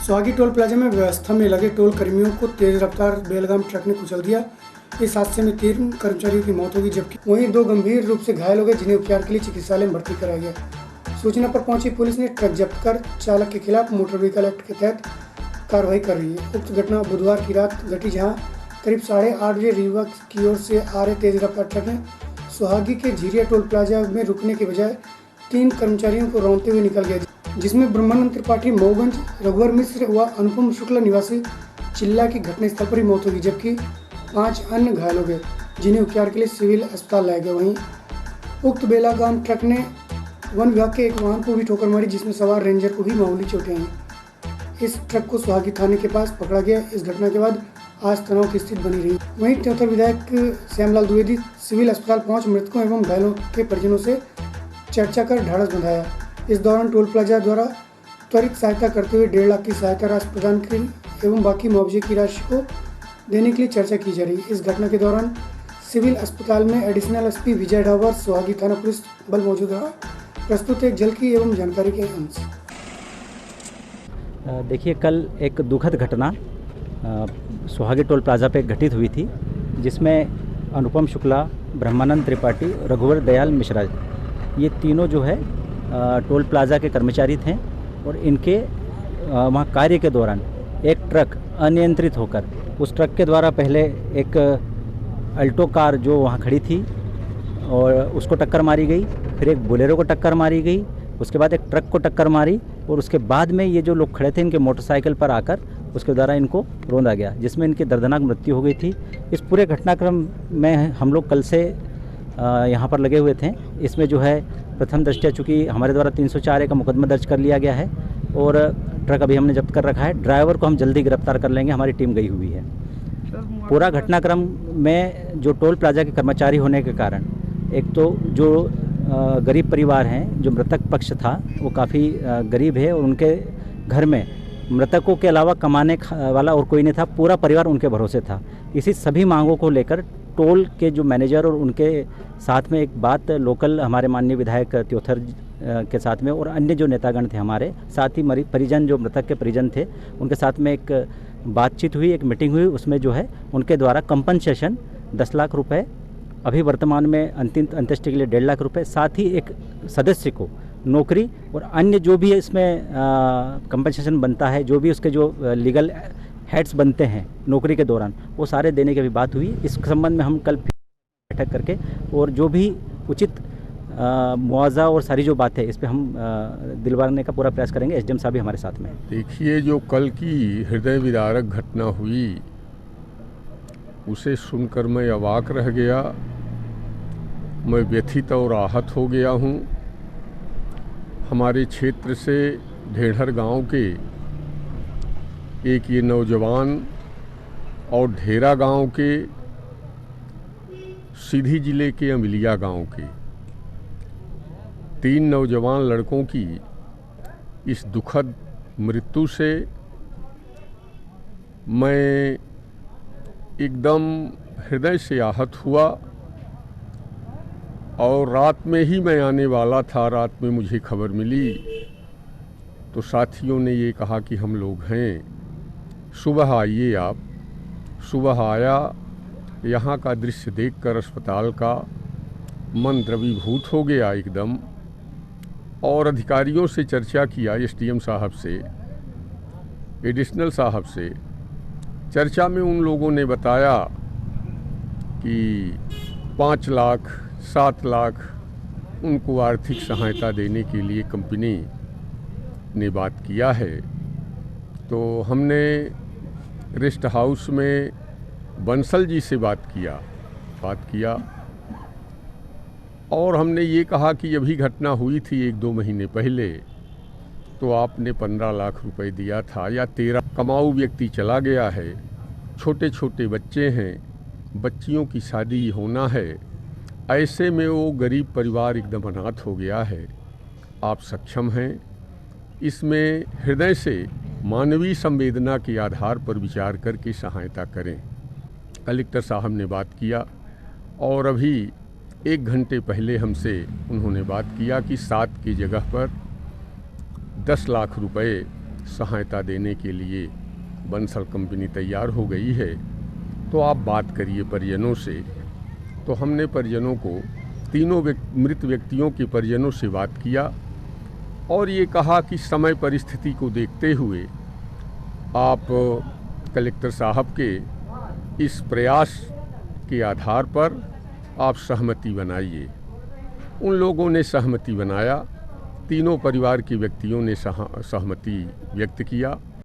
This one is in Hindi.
सुहागी टोल प्लाजा में व्यवस्था में लगे टोल कर्मियों को तेज रफ्तार बेलगाम ट्रक ने कुचल दिया। इस हादसे में 3 कर्मचारियों की मौत होगी, जबकि वहीं 2 गंभीर रूप से घायल हो गए, जिन्हें उपचार के लिए चिकित्सालय में भर्ती कराया गया। सूचना पर पहुंची पुलिस ने ट्रक जब्त कर चालक के खिलाफ मोटर व्हीकल एक्ट के तहत कार्रवाई कर रही है। उक्त घटना बुधवार की रात घटी, जहाँ करीब 8:30 बजे रीवा की ओर से आ रहे तेज रफ्तार ट्रक ने सुहागी के झिरिया टोल प्लाजा में रुकने के बजाय 3 कर्मचारियों को रौंदते हुए निकल गया, जिसमें ब्रह्मानंद त्रिपाठी मऊगंज, रघुवर मिश्र व अनुपम शुक्ला निवासी चिल्ला की घटनास्थल पर ही मौत होगी, जबकि 5 अन्य घायल हो गए, जिन्हें उपचार के लिए सिविल अस्पताल लाया गया। वहीं उक्त बेलगाम ट्रक ने वन विभाग के एक वाहन को भी ठोकर मारी, जिसमें सवार रेंजर को भी मामूली चोटें आई। इस ट्रक को सुहागी थाने के पास पकड़ा गया। इस घटना के बाद आज तनाव की स्थिति बनी रही। वहीं त्योथर विधायक श्यामलाल द्विवेदी सिविल अस्पताल पहुंच मृतकों एवं घायलों के परिजनों से चर्चा कर ढाढ़स बंधाया। इस दौरान टोल प्लाजा द्वारा त्वरित सहायता करते हुए 1.5 लाख की सहायता राशि प्रदान की एवं बाकी मुआवजे की राशि को देने के लिए चर्चा की जा रही है। इस घटना के दौरान सिविल अस्पताल में एडिशनल एसपी विजय ढाबर, सुहागी थाना पुलिस बल मौजूद रहा। प्रस्तुत एक झलकी एवं जानकारी के अंश। देखिए, कल एक दुखद घटना सुहागी टोल प्लाजा पे घटित हुई थी, जिसमें अनुपम शुक्ला, ब्रह्मानंद त्रिपाठी, रघुवर दयाल मिश्रा, ये तीनों जो है टोल प्लाजा के कर्मचारी थे और इनके वहाँ कार्य के दौरान एक ट्रक अनियंत्रित होकर उस ट्रक के द्वारा पहले एक अल्टो कार जो वहाँ खड़ी थी और उसको टक्कर मारी गई, फिर एक बोलेरो को टक्कर मारी गई, उसके बाद एक ट्रक को टक्कर मारी और उसके बाद में ये जो लोग खड़े थे इनके मोटरसाइकिल पर आकर उसके द्वारा इनको रौंदा गया, जिसमें इनकी दर्दनाक मृत्यु हो गई थी। इस पूरे घटनाक्रम में हम लोग कल से यहाँ पर लगे हुए थे। इसमें जो है प्रथम दृष्टया चूँकि हमारे द्वारा 304A का मुकदमा दर्ज कर लिया गया है और ट्रक अभी हमने जब्त कर रखा है। ड्राइवर को हम जल्दी गिरफ्तार कर लेंगे, हमारी टीम गई हुई है। पूरा घटनाक्रम में जो टोल प्लाजा के कर्मचारी होने के कारण एक तो जो गरीब परिवार हैं, जो मृतक पक्ष था वो काफ़ी गरीब है और उनके घर में मृतकों के अलावा कमाने वाला और कोई नहीं था, पूरा परिवार उनके भरोसे था। इसी सभी मांगों को लेकर टोल के जो मैनेजर और उनके साथ में एक बात लोकल हमारे माननीय विधायक त्योथर के साथ में और अन्य जो नेतागण थे हमारे साथ ही परिजन जो मृतक के परिजन थे उनके साथ में एक बातचीत हुई, एक मीटिंग हुई। उसमें जो है उनके द्वारा कंपनसेशन 10 लाख रुपए, अभी वर्तमान में अंतिम अंत्येष्टि के लिए 1.5 लाख रुपए, साथ ही एक सदस्य को नौकरी और अन्य जो भी इसमें कंपनसेशन बनता है, जो भी उसके जो लीगल हेड्स बनते हैं नौकरी के दौरान, वो सारे देने की भी बात हुई। इस संबंध में हम कल बैठक करके और जो भी उचित मुआवजा और सारी जो बात है इस पर हम दिलवाने का पूरा प्रयास करेंगे। एसडीएम साहब भी हमारे साथ में। देखिए, जो कल की हृदय विदारक घटना हुई उसे सुनकर मैं अवाक रह गया। मैं व्यथित और आहत हो गया हूँ। हमारे क्षेत्र से ढेढ़र गांव के एक ये नौजवान और ढेरा गांव के, सीधी जिले के अमिलिया गांव के 3 नौजवान लड़कों की इस दुखद मृत्यु से मैं एकदम हृदय से आहत हुआ। और रात में ही मैं आने वाला था। रात में मुझे खबर मिली तो साथियों ने ये कहा कि हम लोग हैं, सुबह आइए आप। सुबह आया, यहाँ का दृश्य देखकर अस्पताल का मन द्रवीभूत हो गया एकदम। और अधिकारियों से चर्चा किया, एसडीएम साहब से, एडिशनल साहब से। चर्चा में उन लोगों ने बताया कि 5 लाख 7 लाख उनको आर्थिक सहायता देने के लिए कंपनी ने बात किया है। तो हमने रेस्ट हाउस में बंसल जी से बात किया और हमने ये कहा कि अभी घटना हुई थी 1-2 महीने पहले, तो आपने 15 लाख रुपए दिया था या 13। कमाऊ व्यक्ति चला गया है, छोटे छोटे बच्चे हैं, बच्चियों की शादी होना है, ऐसे में वो गरीब परिवार एकदम अनाथ हो गया है। आप सक्षम हैं, इसमें हृदय से मानवीय संवेदना के आधार पर विचार करके सहायता करें। कलेक्टर साहब ने बात किया और अभी 1 घंटे पहले हमसे उन्होंने बात किया कि 7 की जगह पर 10 लाख रुपए सहायता देने के लिए बंसल कंपनी तैयार हो गई है, तो आप बात करिए परिजनों से। तो हमने परिजनों को, तीनों मृत व्यक्तियों के परिजनों से बात किया और ये कहा कि समय परिस्थिति को देखते हुए आप कलेक्टर साहब के इस प्रयास के आधार पर आप सहमति बनाइए। उन लोगों ने सहमति बनाया, तीनों परिवार के व्यक्तियों ने सहमति व्यक्त किया